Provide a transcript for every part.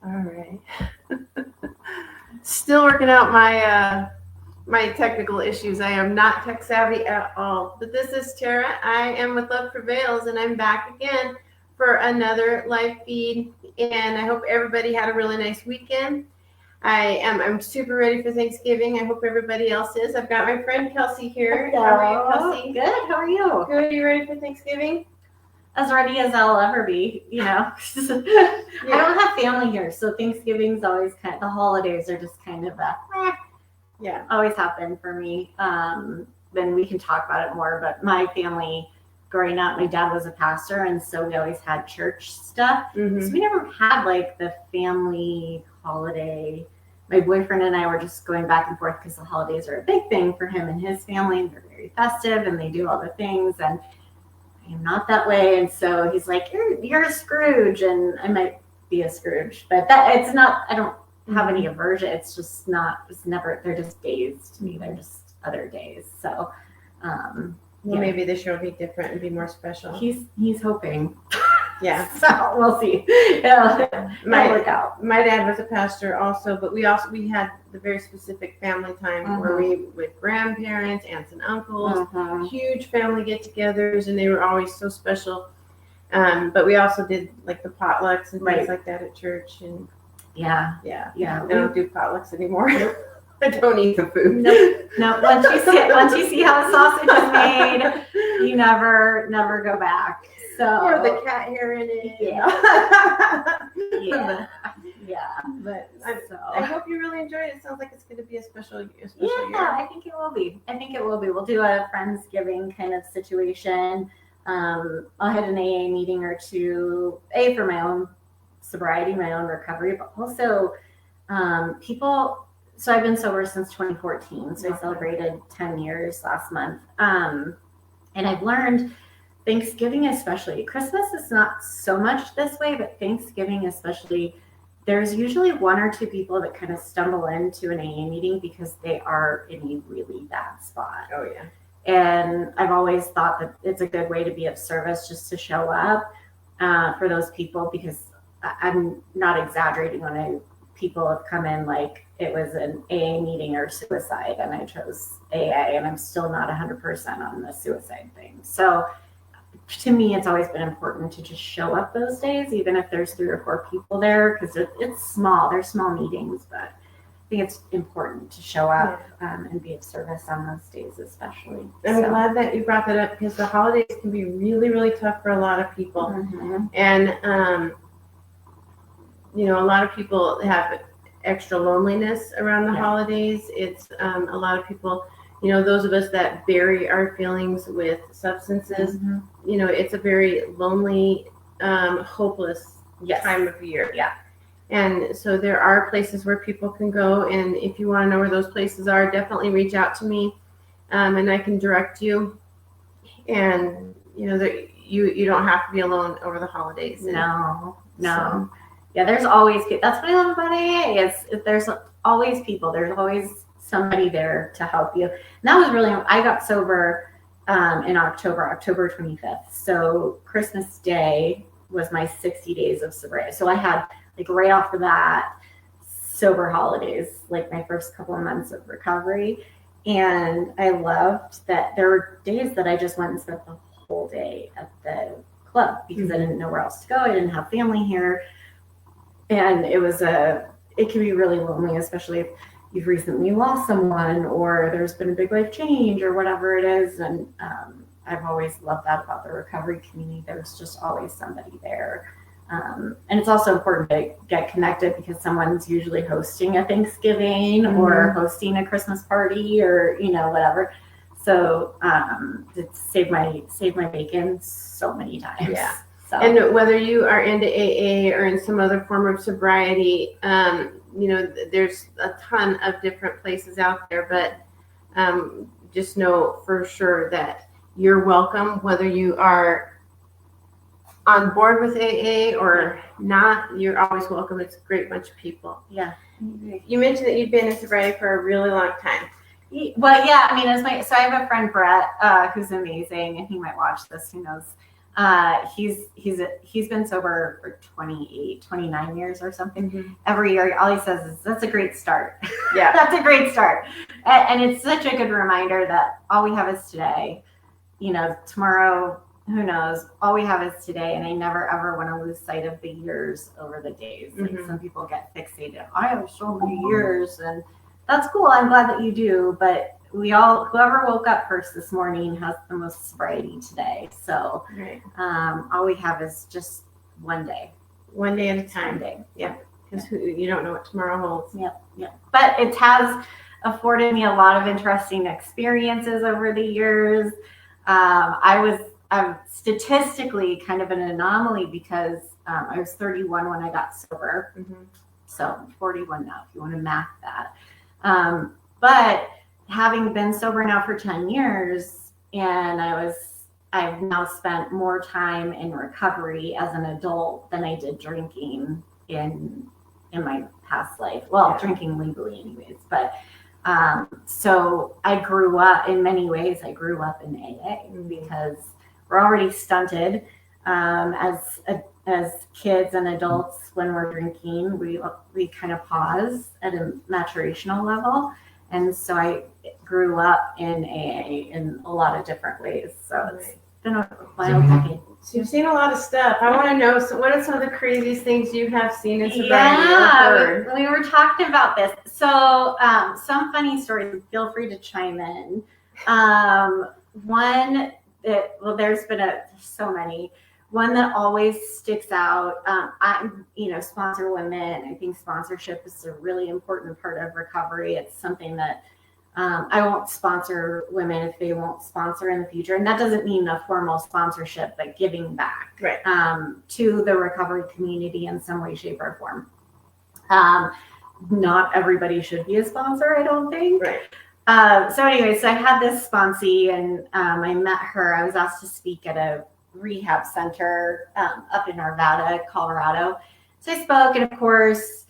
All right. Still working out my my technical issues. I am not tech savvy at all. But this is Tairah. I am with Love Prevails, and I'm back again for another live feed. And I hope everybody had a really nice weekend. I'm super ready for Thanksgiving. I hope everybody else is. I've got my friend Kelsey here. Hello. How are you, Kelsey? Good. How are you? Good. You ready for Thanksgiving? As ready as I'll ever be, you know. I don't have family here, so Thanksgiving's always the holidays are just kind of always happen for me. Then we can talk about it more, but my family growing up, my dad was a pastor, and so we always had church stuff. Mm-hmm. So we never had like the family holiday. My boyfriend and I were just going back and forth because the holidays are a big thing for him and his family, and they're very festive and they do all the things, and I'm not that way. And so he's like, you're a Scrooge, and I might be a Scrooge, but it's not, I don't have any aversion. It's just not, it's never, they're just days to me. They're just other days. So, maybe this year will be different and be more special. He's hoping. Yeah. So we'll see. It'll work out. My dad was a pastor also, but we had the very specific family time where we with grandparents, aunts and uncles, huge family get-togethers, and they were always so special. But we also did like the potlucks and things like that at church, and yeah. I don't do potlucks anymore. I don't eat the food. No. Once you see how the sausage is made, you never go back. So, or the cat hair in it. Yeah. But I hope you really enjoy it. It sounds like it's going to be a special year. I think it will be. We'll do a Friendsgiving kind of situation. I'll hit an AA meeting or two, for my own sobriety, my own recovery, but also people. So I've been sober since 2014. So I celebrated 10 years last month. And I've learned Thanksgiving especially, Christmas is not so much this way, but Thanksgiving especially, there's usually one or two people that kind of stumble into an AA meeting because they are in a really bad spot. Oh, yeah. And I've always thought that it's a good way to be of service just to show up for those people, because I'm not exaggerating when people have come in like it was an AA meeting or suicide, and I chose AA, and I'm still not 100% on the suicide thing. So to me, it's always been important to just show up those days, even if there's 3 or 4 people there, because it's small. They're small meetings, but I think it's important to show up and be of service on those days, especially. I'm glad that you brought that up, because the holidays can be really, really tough for a lot of people. Mm-hmm. And, a lot of people have extra loneliness around the holidays. It's a lot of people, those of us that bury our feelings with substances, it's a very lonely, hopeless time of year. Yeah. And so there are places where people can go. And if you want to know where those places are, definitely reach out to me, and I can direct you. And, you don't have to be alone over the holidays. No. So. Yeah, there's always, that's what I love about AA, is there's always people. There's always somebody there to help you. And that was really, I got sober in October 25th. So Christmas Day was my 60 days of sobriety. So I had, like, right off the bat, sober holidays, like my first couple of months of recovery. And I loved that there were days that I just went and spent the whole day at the club because I didn't know where else to go. I didn't have family here. And it can be really lonely, especially if you've recently lost someone or there's been a big life change or whatever it is. And I've always loved that about the recovery community. There's just always somebody there. And it's also important to get connected, because someone's usually hosting a Thanksgiving or hosting a Christmas party or, whatever. So it's saved my bacon so many times. Yeah. So. And whether you are into AA or in some other form of sobriety, there's a ton of different places out there, but just know for sure that you're welcome, whether you are on board with AA or not. You're always welcome. It's a great bunch of people. Yeah. You mentioned that you've been in sobriety for a really long time. Well, yeah, I mean, so I have a friend, Brett, who's amazing, and he might watch this, who knows. He's been sober for 29 years or something. Every year, all he says is, "That's a great start." Yeah. That's a great start. And it's such a good reminder that all we have is today. Tomorrow, who knows? All we have is today. And I never, ever want to lose sight of the years over the days. Like some people get fixated. I have so many years, and that's cool. I'm glad that you do. But whoever woke up first this morning has the most sobriety today. So all we have is just one day. One day at a time. One day. Yeah. Because you don't know what tomorrow holds. Yep. But it has afforded me a lot of interesting experiences over the years. I'm statistically kind of an anomaly because I was 31 when I got sober. So I'm 41 now, if you want to math that. But having been sober now for 10 years, and I've now spent more time in recovery as an adult than I did drinking in my past life. Well, drinking legally anyways, but so I grew up in many ways. I grew up in AA because we're already stunted as kids and adults when we're drinking. We kind of pause at a maturational level, and so I grew up in AA in a lot of different ways. So it's been a wild decade. So you've seen a lot of stuff. I want to know, so what are some of the craziest things you have seen in sobriety? We were talking about this. So some funny stories. Feel free to chime in. There's been so many. One that always sticks out. I sponsor women. I think sponsorship is a really important part of recovery. It's something that I won't sponsor women if they won't sponsor in the future. And that doesn't mean a formal sponsorship, but giving back to the recovery community in some way, shape, or form. Not everybody should be a sponsor, I don't think. So anyways, I had this sponsee, and I met her. I was asked to speak at a rehab center up in Arvada, Colorado. So I spoke, and of course,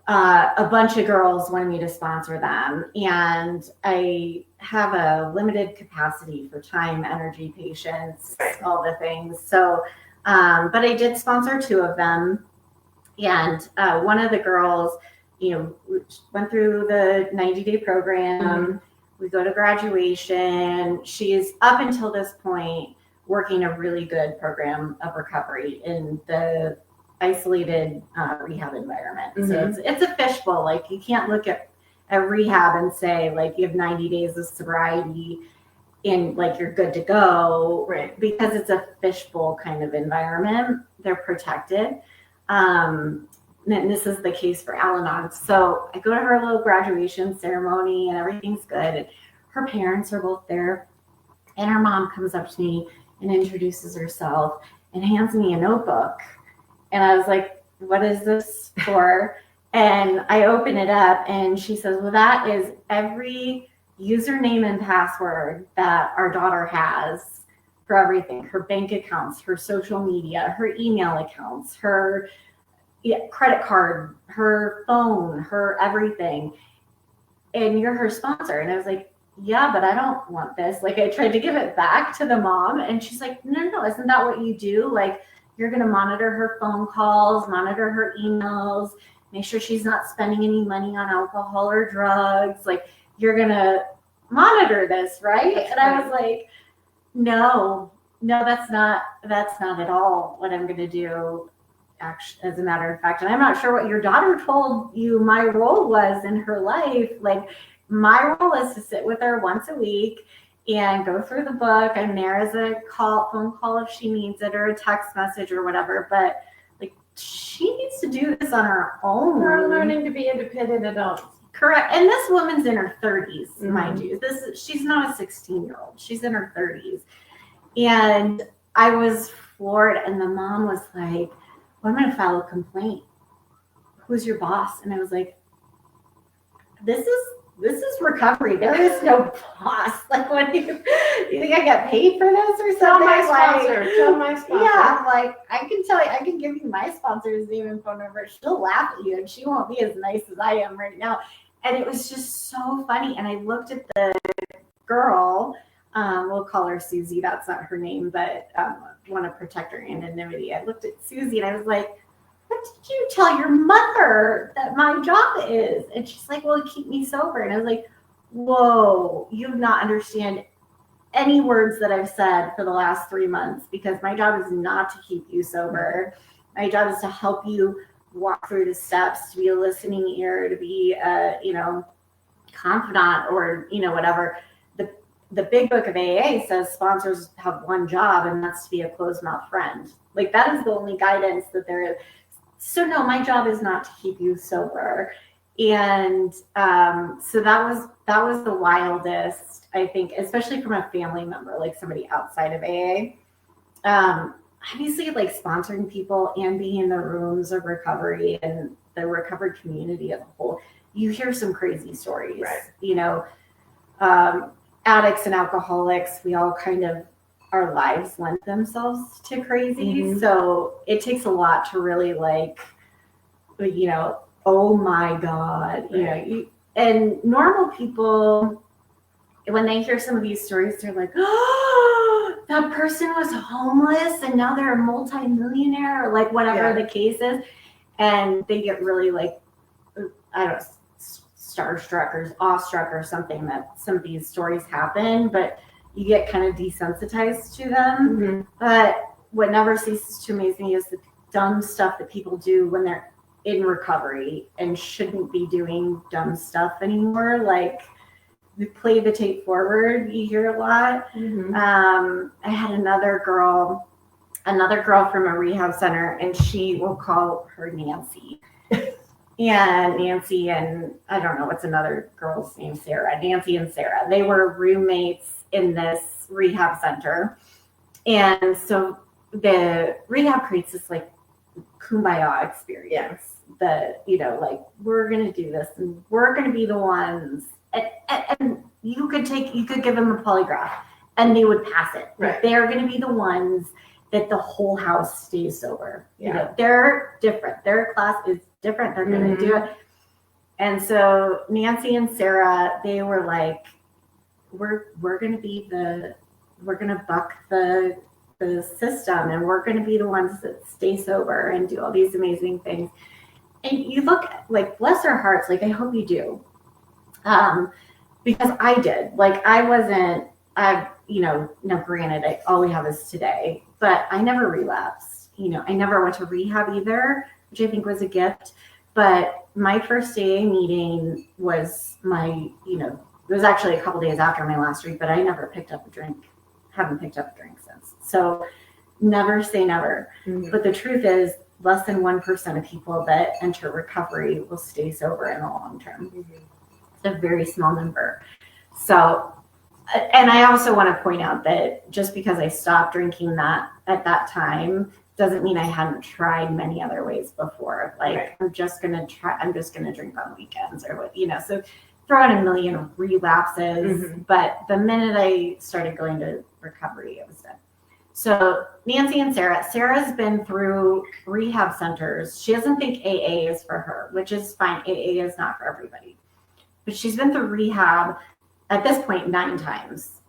a bunch of girls wanted me to sponsor them, and I have a limited capacity for time, energy, patience, all the things. So, but I did sponsor 2 of them, and one of the girls, went through the 90-day program. We go to graduation. She is up until this point working a really good program of recovery in the isolated rehab environment. So it's a fishbowl. Like, you can't look at rehab and say, like, you have 90 days of sobriety and like you're good to go, because it's a fishbowl kind of environment. They're protected. And this is the case for Al-Anon. So I go to her little graduation ceremony and everything's good. And her parents are both there, and her mom comes up to me and introduces herself and hands me a notebook. And I was like, what is this for? And I open it up, and she says, well, that is every username and password that our daughter has for everything. Her bank accounts, her social media, her email accounts, her credit card, her phone, her everything. And you're her sponsor. And I was like, yeah, but I don't want this. Like, I tried to give it back to the mom, and she's like, no, isn't that what you do? Like, you're going to monitor her phone calls, monitor her emails, make sure she's not spending any money on alcohol or drugs. Like, you're going to monitor this, right? And I was like, no, that's not at all what I'm going to do. Actually, as a matter of fact, and I'm not sure what your daughter told you my role was in her life. Like, my role is to sit with her once a week and go through the book. I'm there as a phone call if she needs it, or a text message or whatever. But like, she needs to do this on her own. We're learning to be independent adults. Correct. And this woman's in her 30s, mind you. She's not a 16-year-old. She's in her 30s. And I was floored. And the mom was like, well, I'm going to file a complaint. Who's your boss? And I was like, this is recovery. There is no boss. Like, what do you think I get paid for this or something? Tell my sponsor. Yeah, I'm like, I can give you my sponsor's name and phone number. She'll laugh at you, and she won't be as nice as I am right now. And it was just so funny. And I looked at the girl, we'll call her Susie. That's not her name, but want to protect her anonymity. I looked at Susie and I was like, what did you tell your mother that my job is? And she's like, well, keep me sober. And I was like, whoa, you do not understand any words that I've said for the last 3 months, because my job is not to keep you sober. My job is to help you walk through the steps, to be a listening ear, to be a, confidant, or, whatever. The big book of AA says sponsors have one job, and that's to be a closed mouth friend. Like, that is the only guidance that there is. So no, my job is not to keep you sober. And so that was the wildest, I think, especially from a family member, like somebody outside of AA. Obviously, like, sponsoring people and being in the rooms of recovery and the recovery community as a whole, you hear some crazy stories. Right. Addicts and alcoholics, we all kind of, our lives lend themselves to crazy. Mm-hmm. So it takes a lot to really, like, oh my God, right. And normal people, when they hear some of these stories, they're like, oh, that person was homeless and now they're a multi-millionaire, or like whatever the case is. And they get really, like, I don't know, starstruck or awestruck or something that some of these stories happen, but you get kind of desensitized to them. Mm-hmm. But what never ceases to amaze me is the dumb stuff that people do when they're in recovery and shouldn't be doing dumb stuff anymore. Like, we play the tape forward, you hear a lot. Mm-hmm. I had another girl from a rehab center, and we'll call her Nancy. And Nancy and I don't know what's another girl's name, Sarah. Nancy and Sarah. They were roommates in this rehab center. And so the rehab creates this, like, kumbaya experience that, like, we're going to do this and we're going to be the ones. And you could give them a polygraph and they would pass it. Right. Like, they're going to be the ones that the whole house stays sober. Yeah. They're different. Their class is different. They're going to do it. And so Nancy and Sarah, they were like, we're going to buck the system, and we're going to be the ones that stay sober and do all these amazing things. And you look, like, bless their hearts, like, I hope you do. Because I did. Like, now granted, all we have is today, but I never relapsed. I never went to rehab either, which I think was a gift. But my first AA meeting was it was actually a couple days after my last week, but I never picked up a drink. Haven't picked up a drink since. So never say never. Mm-hmm. But the truth is, less than 1% of people that enter recovery will stay sober in the long term. Mm-hmm. It's a very small number. So, and I also want to point out that just because I stopped drinking that at that time doesn't mean I hadn't tried many other ways before. Like, right. I'm just going to drink on weekends or what, so throw out a million relapses. Mm-hmm. But the minute I started going to recovery, it was done. So Nancy and Sarah's been through rehab centers. She doesn't think AA is for her, which is fine. AA is not for everybody. But she's been through rehab at this point 9 times.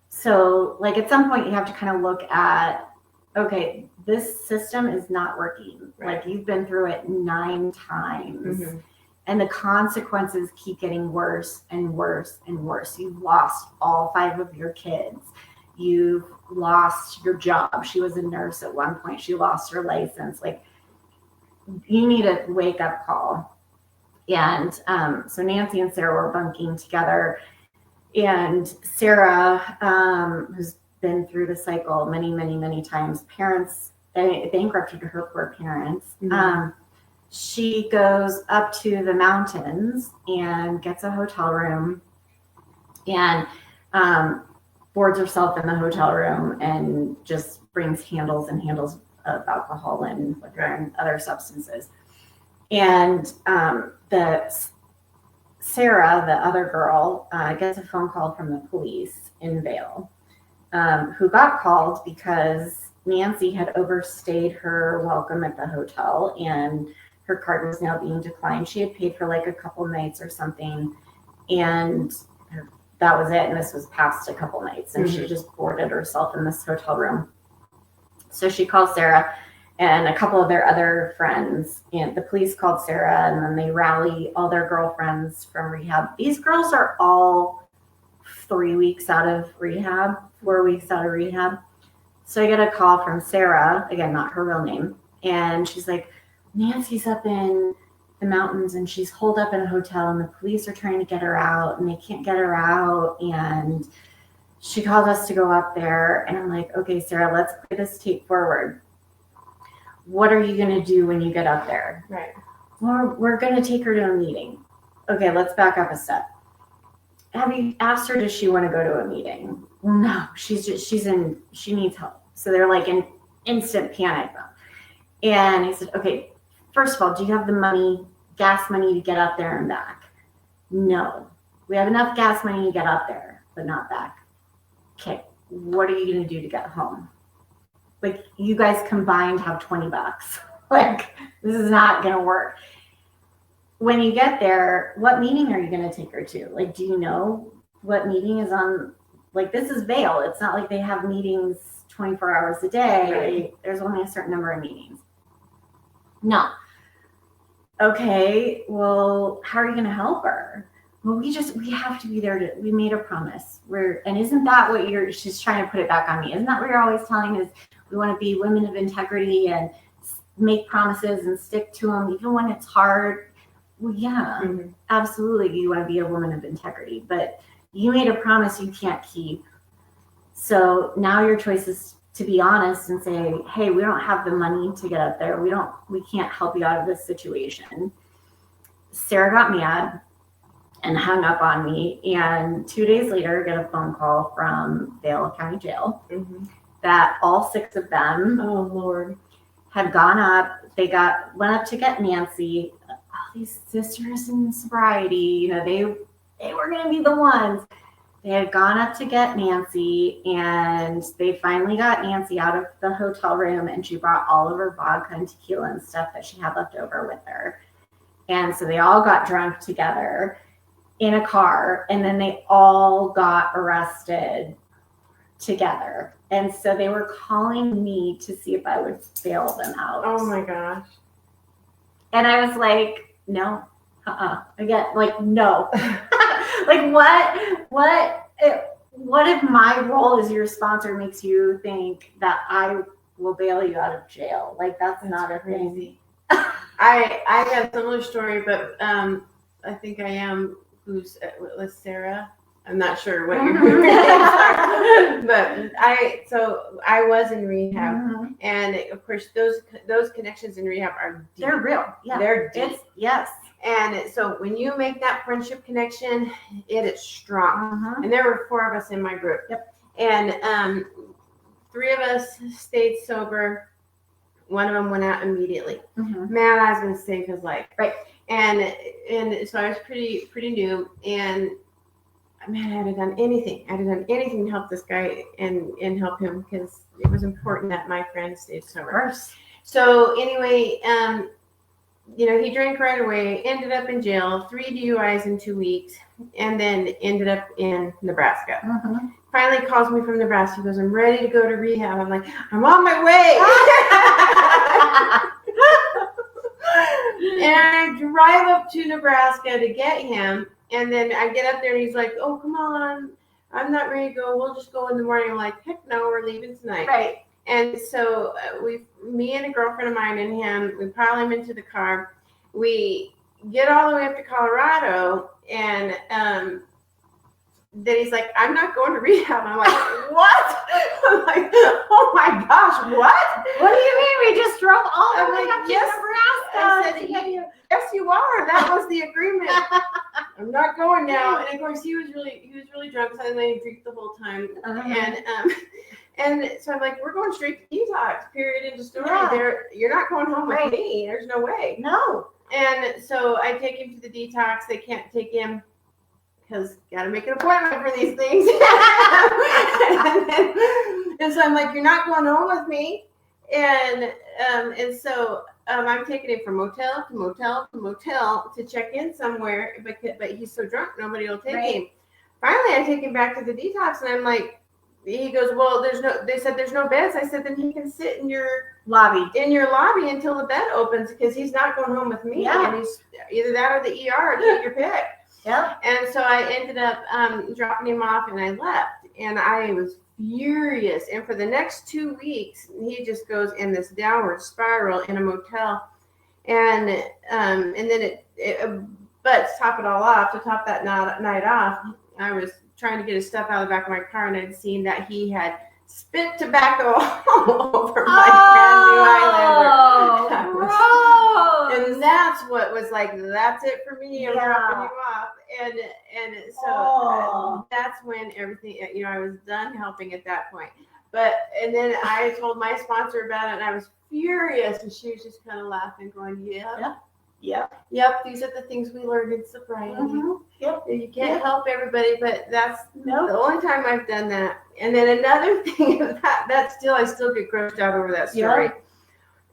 So, like, at some point you have to kind of look at, okay, this system is not working. Right. Like, you've been through it 9 times. Mm-hmm. And the consequences keep getting worse and worse and worse. You've lost all 5 of your kids. You've lost your job. She was a nurse at one point. She lost her license. Like, you need a wake-up call. And so Nancy and Sarah were bunking together. And Sarah, who's been through the cycle many, many, many times, parents bankrupted her poor parents. Mm-hmm. She goes up to the mountains and gets a hotel room and boards herself in the hotel room and just brings handles and handles of alcohol and liquor and other substances. And Sarah, the other girl, gets a phone call from the police in Vail, who got called because Nancy had overstayed her welcome at the hotel and her card was now being declined. She had paid for like a couple nights or something, and that was it. And this was past a couple nights, and she just boarded herself in this hotel room. So she calls Sarah and a couple of their other friends, and the police called Sarah, and then they rally all their girlfriends from rehab. These girls are all 3 weeks out of rehab, 4 weeks out of rehab. So I get a call from Sarah, again, not her real name. And she's like, Nancy's up in the mountains and she's holed up in a hotel and the police are trying to get her out and they can't get her out. And she called us to go up there. And I'm like, okay, Sarah, let's play this tape forward. What are you going to do when you get up there? Right. Well, we're going to take her to a meeting. Okay, let's back up a step. Have you asked her, does she want to go to a meeting? No, she needs help. So they're like in instant panic. And I said, okay, first of all, do you have the money, gas money to get up there and back? No, we have enough gas money to get up there, but not back. Okay, what are you going to do to get home? Like, you guys combined have $20. Like, this is not going to work. When you get there, what meeting are you going to take her to? Like, do you know what meeting is on? Like, this is Vail. It's not like they have meetings 24 hours a day. Right. There's only a certain number of meetings. No. Okay, well, how are you going to help her? Well, we have to be there we made a promise. And isn't that what she's trying to put it back on me. Isn't that what you're always telling us? We want to be women of integrity and make promises and stick to them, even when it's hard. Well, yeah, absolutely. You want to be a woman of integrity, but you made a promise you can't keep. So now your choice is to be honest and say, hey, we don't have the money to get up there. We can't help you out of this situation. Sarah got mad and hung up on me. And 2 days later, get a phone call from Vail County Jail that all 6 of them, oh Lord, had gone up. They went up to get Nancy. All these sisters in sobriety, they were going to be the ones. They had gone up to get Nancy, and they finally got Nancy out of the hotel room, and she brought all of her vodka and tequila and stuff that she had left over with her. And so they all got drunk together in a car, and then they all got arrested together. And so they were calling me to see if I would bail them out. Oh my gosh. And I was like, no, again, like, no. Like, what if my role as your sponsor makes you think that I will bail you out of jail? Like, that's not a crazy thing. I got a similar story, but I think I am who's with Sarah. I'm not sure what your names are, but I was in rehab, and of course those connections in rehab are deep. They're real. Yeah, they're deep. Yes. And so when you make that friendship connection, it is strong. And there were 4 of us in my group. Yep. And 3 of us stayed sober. 1 of them went out immediately. Man, I was going to save his life. Right. And so I was pretty new. And man, I'd have done anything. To help this guy and help him, because it was important that my friend stayed sober. Of course. So anyway, he drank right away, ended up in jail, 3 DUIs in 2 weeks, and then ended up in Nebraska. Finally calls me from Nebraska. He goes, I'm ready to go to rehab. I'm like, I'm on my way. And I drive up to Nebraska to get him. And then I get up there and he's like, oh, come on. I'm not ready to go. We'll just go in the morning. I'm like, heck no, we're leaving tonight. Right. And so me and a girlfriend of mine and him, we pile him into the car. We get all the way up to Colorado, and then he's like, I'm not going to rehab. I'm like, what? I'm like, oh my gosh, what? What do you mean? We just drove all the way up to yes, Nebraska. I said, yes, you are. That was the agreement. I'm not going now. And of course, he was really drunk, so I let him drink the whole time. And so I'm like, we're going straight to detox, period, end of story. Yeah. You're not going home with me. There's no way. No. And so I take him to the detox. They can't take him because got to make an appointment for these things. and so I'm like, you're not going home with me. And so I'm taking him from motel to motel to motel to check in somewhere. But he's so drunk, nobody will take him. finally I take him back to the detox, and I'm like, he goes, well, they said there's no beds. I said, then he can sit in your lobby until the bed opens, because he's not going home with me. Yeah. And he's either that or the ER, or take your pick. Yeah. And so I ended up dropping him off, and I left, and I was furious. And for the next 2 weeks, he just goes in this downward spiral in a motel. And then but to top it all off, to top that night off, I was trying to get his stuff out of the back of my car, and I'd seen that he had spit tobacco all over my brand new Highlander. And that's what was like, that's it for me. I'm dropping you off. And so that's when everything, I was done helping at that point. And then I told my sponsor about it, and I was furious, and she was just kind of laughing, going, Yep, these are the things we learned in sobriety. Mm-hmm. Yep. You can't help everybody, but that's the only time I've done that. And then another thing is that I still get grossed out over that story. Yep.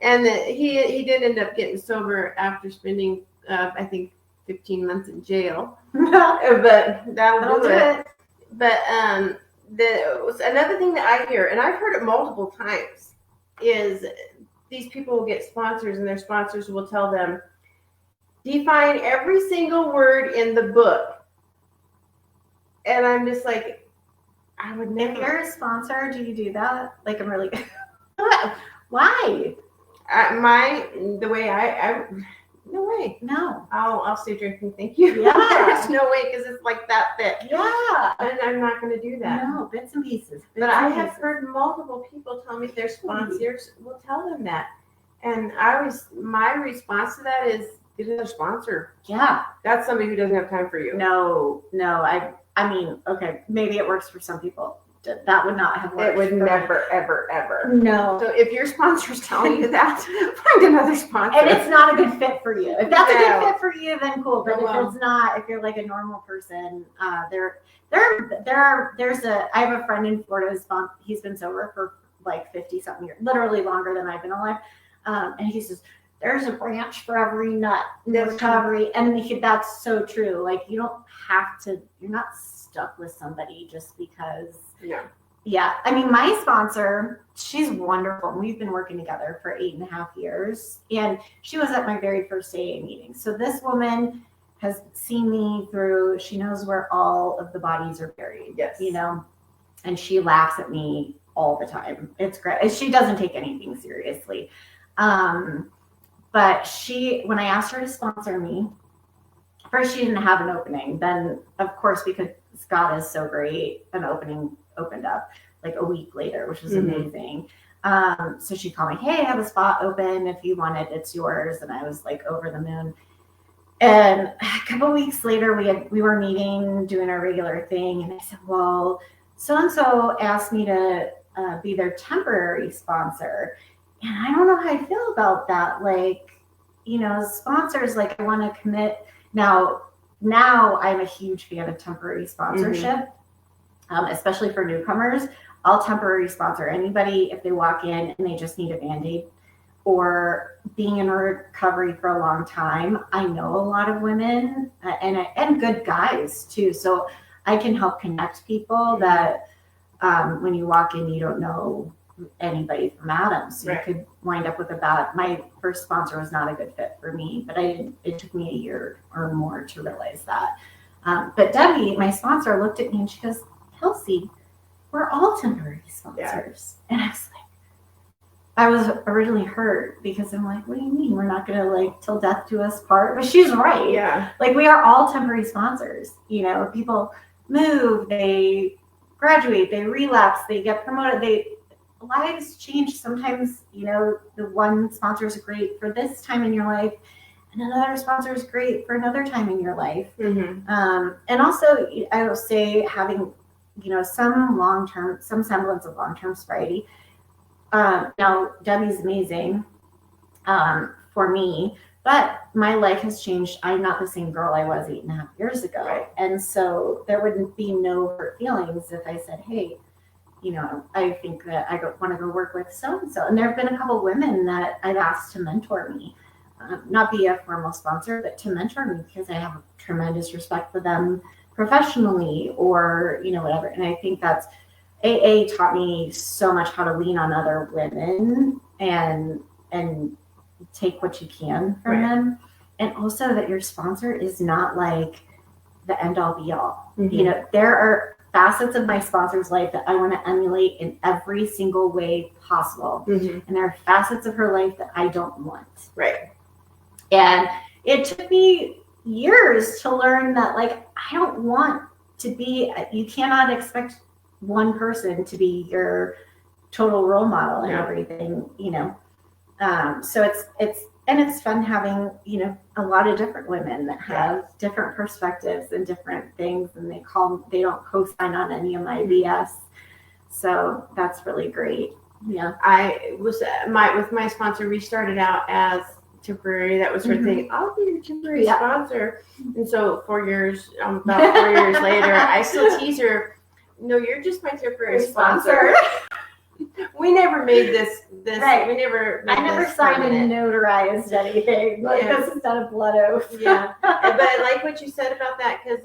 And he did end up getting sober after spending, I think, 15 months in jail. But that'll do it. But another thing that I hear, and I've heard it multiple times, is these people will get sponsors, and their sponsors will tell them, define every single word in the book. And I'm just like, I would never. If you're a sponsor, do you do that? Like, I'm really Why? No way. No. I'll stay drinking. Thank you. Yeah. There's no way, because it's like that thick. Yeah. And I'm not going to do that. No, bits and pieces. I have heard multiple people tell me their sponsors will tell them that. And my response to that is, get another sponsor. Yeah. That's somebody who doesn't have time for you. No. I mean, okay, maybe it works for some people. That would not have worked. It would never, ever, ever. No. So if your sponsor's telling you that, find another sponsor. And it's not a good fit for you. If that's a good fit for you, then cool. But if it's not, if you're like a normal person, I have a friend in Florida he's been sober for like 50 something years, literally longer than I've been alive. And he says, there's a branch for every nut in recovery. And that's so true. Like, you don't have to, you're not stuck with somebody just because. Yeah. I mean, my sponsor, she's wonderful. We've been working together for 8.5 years. And she was at my very first AA meeting. So this woman has seen me through, she knows where all of the bodies are buried. Yes. And she laughs at me all the time. It's great. She doesn't take anything seriously. But when I asked her to sponsor me, first she didn't have an opening. Then, of course, because God is so great, an opening opened up like a week later, which was amazing. So she called me, hey, I have a spot open. If you want it, it's yours. And I was like over the moon. And a couple of weeks later, we were meeting, doing our regular thing. And I said, well, so-and-so asked me to be their temporary sponsor. And I don't know how I feel about that. Like, sponsors, like, I want to commit. Now I'm a huge fan of temporary sponsorship, especially for newcomers. I'll temporary sponsor anybody if they walk in and they just need a Band-Aid or being in recovery for a long time. I know a lot of women and good guys too. So I can help connect people that when you walk in, you don't know anybody from Adam. So you could wind up with my first sponsor was not a good fit for me, but it took me a year or more to realize that. But Debbie, my sponsor, looked at me and she goes, Kelsey, we're all temporary sponsors. Yeah. And I was originally hurt because I'm like, what do you mean? We're not going to like till death do us part. But she's right. Yeah. Like, we are all temporary sponsors. People move, they graduate, they relapse, they get promoted, lives change. Sometimes, the one sponsor is great for this time in your life, and another sponsor is great for another time in your life. Mm-hmm. And also, I will say having, some semblance of long-term sobriety. Now, Debbie's amazing for me, but my life has changed. I'm not the same girl I was 8.5 years ago. Right. And so there wouldn't be no hurt feelings if I said, hey, I think that I want to go work with so-and-so. And there have been a couple women that I've asked to mentor me, not be a formal sponsor, but to mentor me because I have tremendous respect for them. professionally or, whatever. And I think that's AA taught me so much how to lean on other women and take what you can from them. And also that your sponsor is not like the end all be all. There are facets of my sponsor's life that I want to emulate in every single way possible. And there are facets of her life that I don't want. Right. And it took me years to learn that, like, I don't want to be, you cannot expect one person to be your total role model and everything, so it's fun having, a lot of different women that have different perspectives and different things, and they don't co-sign on any of my BS. So that's really great. Yeah. I was with my sponsor, we started out as temporary. That was her thing. I'll be your temporary sponsor. And so about 4 years later, I still tease her. No, you're just my temporary sponsor. We never made this. Right. I never signed and notarized anything. This is not a blood oath. Yeah. But I like what you said about that, because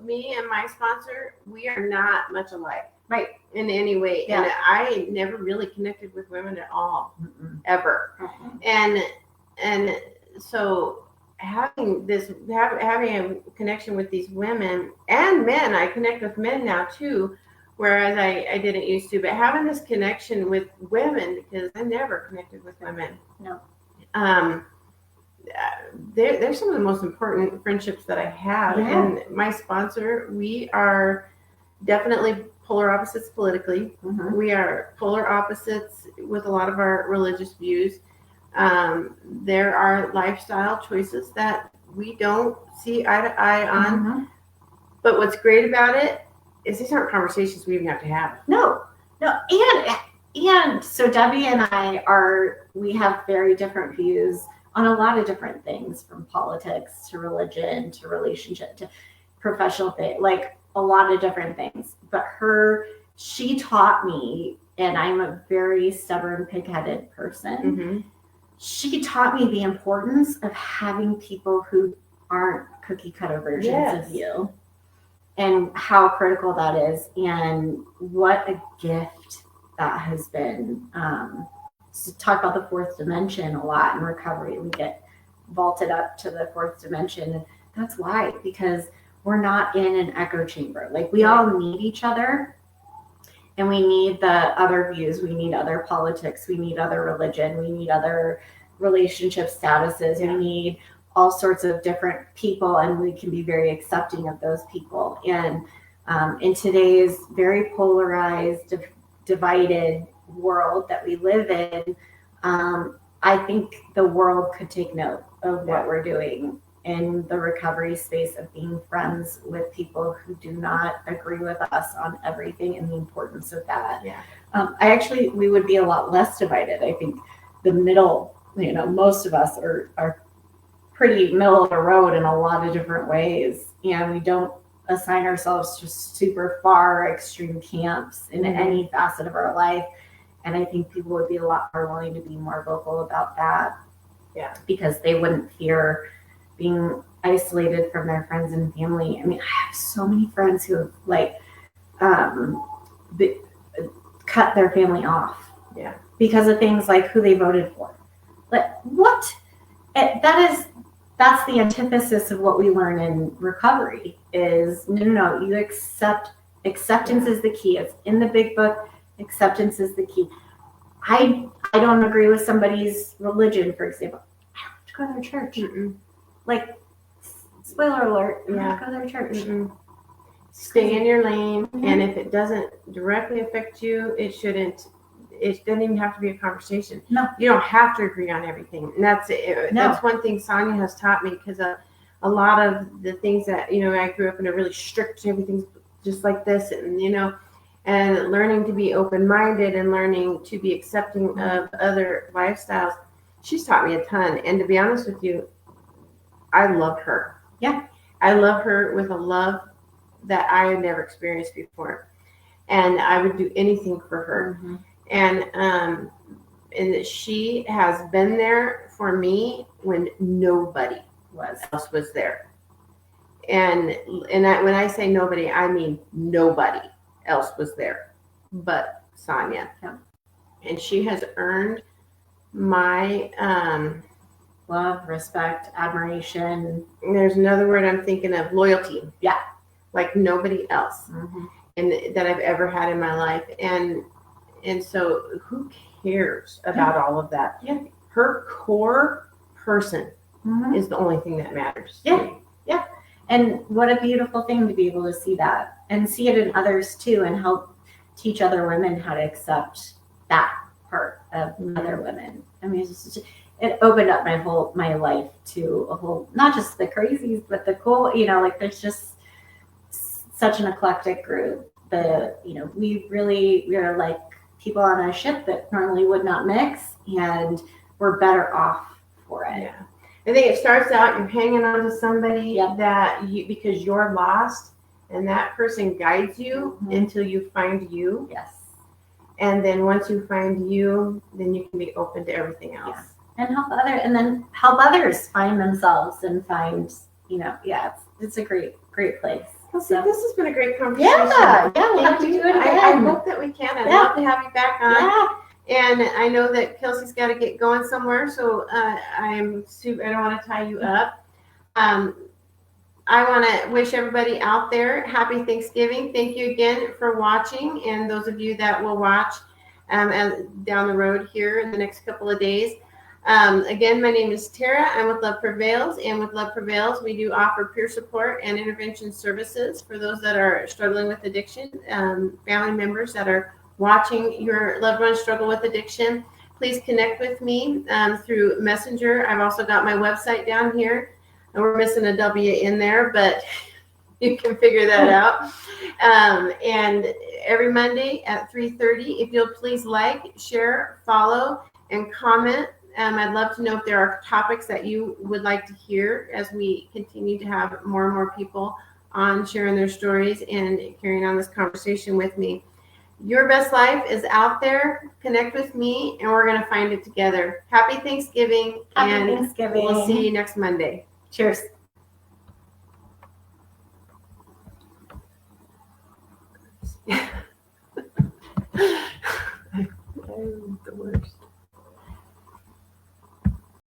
me and my sponsor, we are not much alike. Right. In any way. Yeah. And I never really connected with women at all. Ever. And so having a connection with these women and men, I connect with men now too, whereas I didn't used to, but having this connection with women, because I never connected with women. No. They're some of the most important friendships that I have. Yeah. And my sponsor, we are definitely polar opposites politically. We are polar opposites with a lot of our religious views. There are lifestyle choices that we don't see eye to eye on. But what's great about it is these aren't conversations we even have to have. No. And so Debbie and we have very different views on a lot of different things, from politics to religion to relationship to professional thing, like a lot of different things. But she taught me, and I'm a very stubborn, pig-headed person. She taught me the importance of having people who aren't cookie cutter versions of you, and how critical that is, and what a gift that has been. To talk about the fourth dimension a lot in recovery, we get vaulted up to the fourth dimension. And that's why, because we're not in an echo chamber. Like, we all need each other, and we need the other views. We need other politics. We need other religion. We need other relationship statuses. We need all sorts of different people, and we can be very accepting of those people. And in today's very polarized, divided world that we live in, I think the world could take note of what we're doing in the recovery space, of being friends with people who do not agree with us on everything, and the importance of that. We would be a lot less divided. I think the middle, most of us are pretty middle of the road in a lot of different ways, and we don't assign ourselves to super far extreme camps in any facet of our life. And I think people would be a lot more willing to be more vocal about that. Because they wouldn't fear being isolated from their friends and family. I mean, I have so many friends who have cut their family off. Because of things like who they voted for. Like, what? That's the antithesis of what we learn in recovery is no, you acceptance is the key. It's in the big book. Acceptance is the key. I don't agree with somebody's religion, for example. I don't have to go to their church. Like, spoiler alert, I don't have to go to their church. Stay in your lane, and if it doesn't directly affect you, it doesn't even have to be a conversation. No. You don't have to agree on everything. And that's it. No. That's one thing Sonia has taught me, because a lot of the things that, I grew up in a really strict, everything's just like this, and learning to be open-minded and learning to be accepting of other lifestyles. She's taught me a ton. And to be honest with you, I love her. Yeah. I love her with a love that I had never experienced before. And I would do anything for her. And that she has been there for me when nobody else was there. And when I say nobody, I mean nobody else was there but Sonia. Yeah. And she has earned my love, respect, admiration. There's another word I'm thinking of, loyalty. Yeah. Like nobody else and that I've ever had in my life. And so who cares about all of that? Yeah. Her core person is the only thing that matters. Yeah. Yeah. And what a beautiful thing to be able to see that and see it in others too, and help teach other women how to accept that part of other women. I mean, it opened up my life to a whole, not just the crazies, but the cool, like there's just such an eclectic group. We are like people on a ship that normally would not mix, and we're better off for it. Yeah. I think it starts out, you're hanging on to somebody because you're lost, and that person guides you until you find you. Yes. And then once you find you, then you can be open to everything else. Yeah. And help others find themselves and find, it's a great place. So this has been a great conversation. Yeah, we'll have to do it again. I hope that we can. I'd love to have you back on. Yeah. And I know that Kelsey's got to get going somewhere, so I don't want to tie you up. I want to wish everybody out there happy Thanksgiving. Thank you again for watching, and those of you that will watch down the road here in the next couple of days. Again, my name is Tairah. I'm with Love Prevails, and with Love Prevails, we do offer peer support and intervention services for those that are struggling with addiction, family members that are watching your loved one struggle with addiction. Please connect with me through Messenger. I've also got my website down here, and we're missing a W in there, but you can figure that out. And every Monday at 3:30, if you'll please like, share, follow, and comment. I'd love to know if there are topics that you would like to hear as we continue to have more and more people on sharing their stories and carrying on this conversation with me. Your best life is out there. Connect with me, and we're going to find it together. Happy Thanksgiving. Happy Thanksgiving. We'll see you next Monday. Cheers. Yeah.